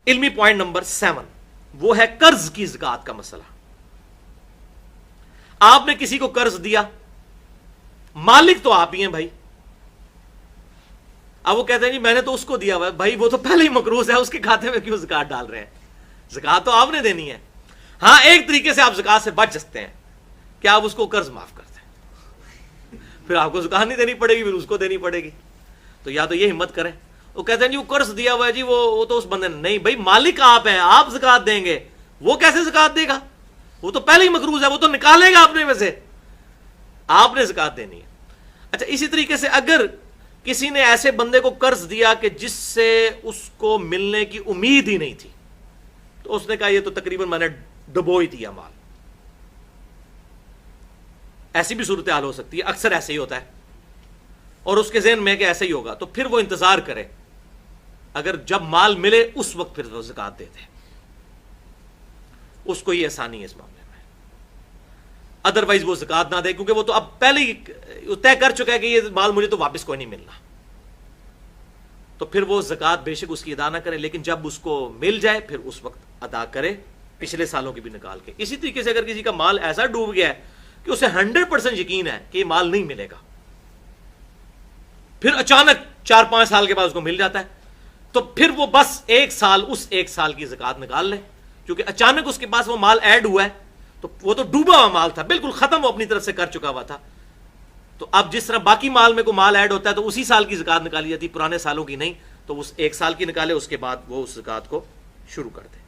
इल्मी point number 7 वो है कर्ज की ज़कात का मसला। आपने किसी को कर्ज दिया, मालिक तो आप ही हैं भाई। अब वो कहते हैं जी मैंने तो उसको दिया हुआ, भाई वो तो पहले ही मकरूज है, उसके खाते में क्यों ज़कात डाल रहे हैं? ज़कात तो आपने देनी है। हां, एक तरीके से आप ज़कात से बच सकते हैं कि आप उसको कर्ज माफ कर दें, फिर आपको ज़कात नहीं देनी पड़ेगी, फिर उसको देनी पड़ेगी। तो या तो ये हिम्मत करें। वो कहते हैं जी वो कर्ज दिया हुआ है जी, वो तो उस बंदे ने, नहीं भाई मालिक आप हैं, आप ज़कात देंगे, वो कैसे ज़कात देगा? वो तो पहले ही मकरूज है, वो तो निकालेगा अपने में से, आपने ज़कात देनी है। अच्छा, इसी तरीके से अगर किसी ने ऐसे बंदे को कर्ज दिया कि जिससे उसको मिलने की उम्मीद ही नहीं थी, तो उसने कहा ये तो तकरीबन मैंने डुबो ही दिया माल, ऐसी भी सूरत हाल हो सकती है, अक्सर ऐसे ही होता है, और उसके ज़हन में कि ऐसा ही होगा, तो फिर वो इंतजार करे, अगर जब माल मिले उस वक्त फिर वो ज़कात दे दे, उसको ये आसानी है इस मामले में। अदरवाइज वो ज़कात ना दे, क्योंकि वो तो अब पहले ही तय कर चुका है कि ये माल मुझे तो वापस कोई नहीं मिलना, तो फिर वो ज़कात बेशक उसकी अदा ना करे, लेकिन जब उसको मिल जाए फिर उस वक्त अदा करे, पिछले सालों की भी निकाल के। इसी तरीके से अगर किसी का माल ऐसा डूब गया है कि उसे 100% यकीन है कि ये माल नहीं मिलेगा, फिर अचानक 4-5 साल के बाद उसको मिल जाता है, तो फिर वो बस उस एक साल की ज़कात निकाल ले, क्योंकि अचानक उसके पास वो माल ऐड हुआ है, तो वो तो डूबा हुआ माल था, बिल्कुल खत्म, वो अपनी तरफ से कर चुका हुआ था। तो अब जिस तरह बाकी माल में कोई माल ऐड होता है तो उसी साल की ज़कात निकाली जाती, पुराने सालों की नहीं, तो उस एक साल की निकाले, उसके बाद वो उस ज़कात को शुरू कर दे।